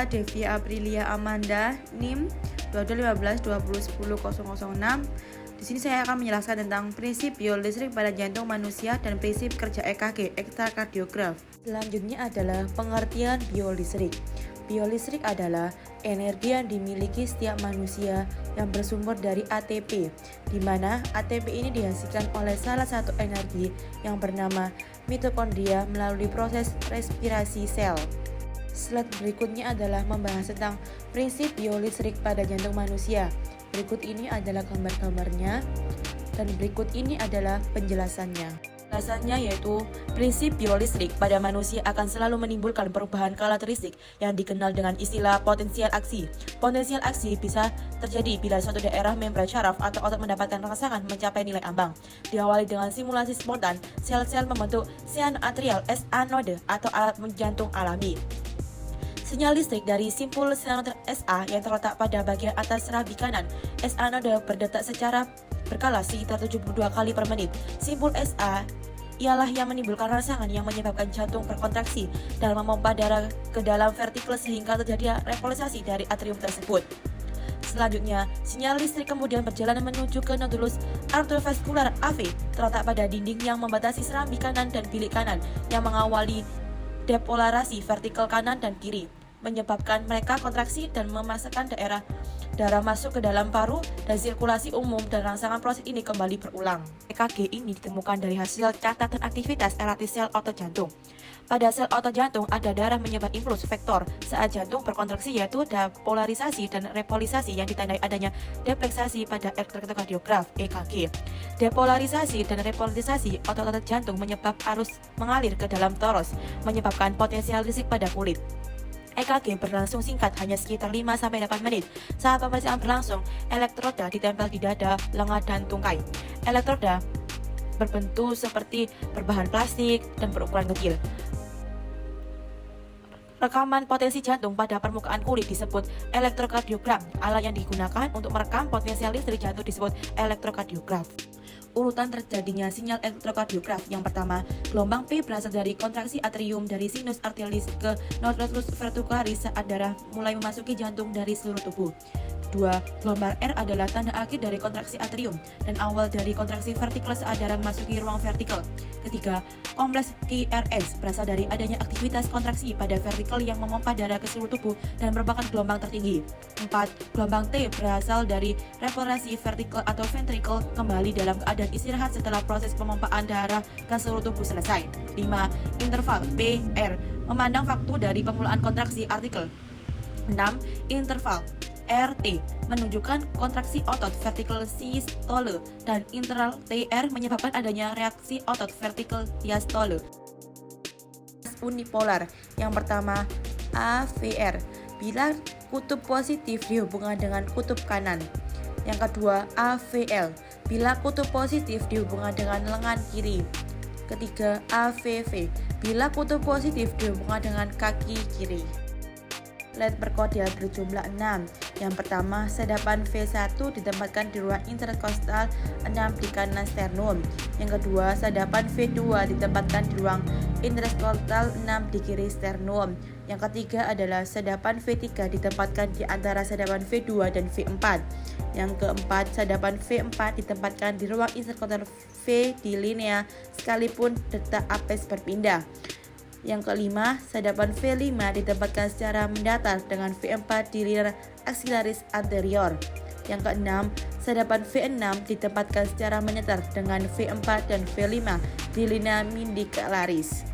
Devi Aprilia Amanda, NIM 221520100006. Di sini saya akan menjelaskan tentang prinsip biolistrik pada jantung manusia dan prinsip kerja EKG, ekstrakardiograf. Selanjutnya adalah pengertian biolistrik. Biolistrik adalah energi yang dimiliki setiap manusia yang bersumber dari ATP, di mana ATP ini dihasilkan oleh salah satu energi yang bernama mitokondria melalui proses respirasi sel. Slide berikutnya adalah membahas tentang prinsip biolistrik pada jantung manusia. Berikut ini adalah gambar-gambarnya dan berikut ini adalah penjelasannya. Penjelasannya yaitu prinsip biolistrik pada manusia akan selalu menimbulkan perubahan karakteristik yang dikenal dengan istilah potensial aksi. Potensial aksi bisa terjadi bila suatu daerah membran syaraf atau otot mendapatkan rangsangan mencapai nilai ambang. Diawali dengan simulasi spontan, sel-sel membentuk sian atrial SA node atau alat jantung alami. Sinyal listrik dari simpul sianoter SA yang terletak pada bagian atas rabi kanan SA node berdetak secara berkala sekitar 72 kali per menit. Simpul SA ialah yang menimbulkan rangsangan yang menyebabkan jantung berkontraksi dan memompa darah ke dalam ventrikel sehingga terjadi repolarisasi dari atrium tersebut. Selanjutnya, sinyal listrik kemudian berjalan menuju ke nodulus arteriovaskular AV terletak pada dinding yang membatasi serambi kanan dan bilik kanan yang mengawali depolarasi vertikal kanan dan kiri, menyebabkan mereka kontraksi dan memasukkan darah masuk ke dalam paru dan sirkulasi umum, dan rangsangan proses ini kembali berulang. EKG ini ditemukan dari hasil catatan aktivitas elatih sel otot jantung. Pada sel otot jantung ada darah menyebar impuls vektor saat jantung berkontraksi, yaitu depolarisasi dan repolarisasi yang ditandai adanya defleksasi pada elektrokardiograf EKG. Depolarisasi dan repolarisasi otot-otot jantung menyebab arus mengalir ke dalam toros, menyebabkan potensial listrik pada kulit. EKG berlangsung singkat, hanya sekitar 5-8 menit. Saat pemeriksaan berlangsung, elektroda ditempel di dada, lengan, dan tungkai. Elektroda berbentuk seperti berbahan plastik dan berukuran kecil. Rekaman potensi jantung pada permukaan kulit disebut elektrokardiogram. Alat yang digunakan untuk merekam potensial listrik jantung disebut elektrokardiograf. Urutan terjadinya sinyal elektrokardiograf. Yang pertama, gelombang P berasal dari kontraksi atrium dari sinus arterialis ke nodulus ventricularis saat darah mulai memasuki jantung dari seluruh tubuh. Kedua, gelombang R adalah tanda akhir dari kontraksi atrium dan awal dari kontraksi vertikal saat darah memasuki ruang vertikal. Ketiga, kompleks QRS berasal dari adanya aktivitas kontraksi pada vertikal yang memompa darah ke seluruh tubuh dan merupakan gelombang tertinggi. 4. Gelombang T berasal dari repolarisasi vertikal atau ventricle kembali dalam keadaan istirahat setelah proses pemompaan darah ke seluruh tubuh selesai. 5. Interval PR memandang waktu dari pemulaan kontraksi artikel. 6. Interval RT menunjukkan kontraksi otot vertikal sistole dan interval TR menyebabkan adanya reaksi otot vertikal diastole. Unipolar. Yang pertama, AVR bila kutub positif dihubungkan dengan kutub kanan. Yang kedua, AVL bila kutub positif dihubungkan dengan lengan kiri. Ketiga, AVV bila kutub positif dihubungkan dengan kaki kiri. Led berkode berjumlah 6. Yang pertama, sedapan V1 ditempatkan di ruang interkostal 6 di kanan sternum. Yang kedua, sedapan V2 ditempatkan di ruang interkostal 6 di kiri sternum. Yang ketiga adalah sedapan V3 ditempatkan di antara sedapan V2 dan V4. Yang keempat, sedapan V4 ditempatkan di ruang interkostal V di linea sekalipun detak apes berpindah. Yang kelima, sedapan V5 ditempatkan secara mendatar dengan V4 di linea axillaris anterior. Yang keenam, sedapan V6 ditempatkan secara menyetar dengan V4 dan V5 di linea mindicularis.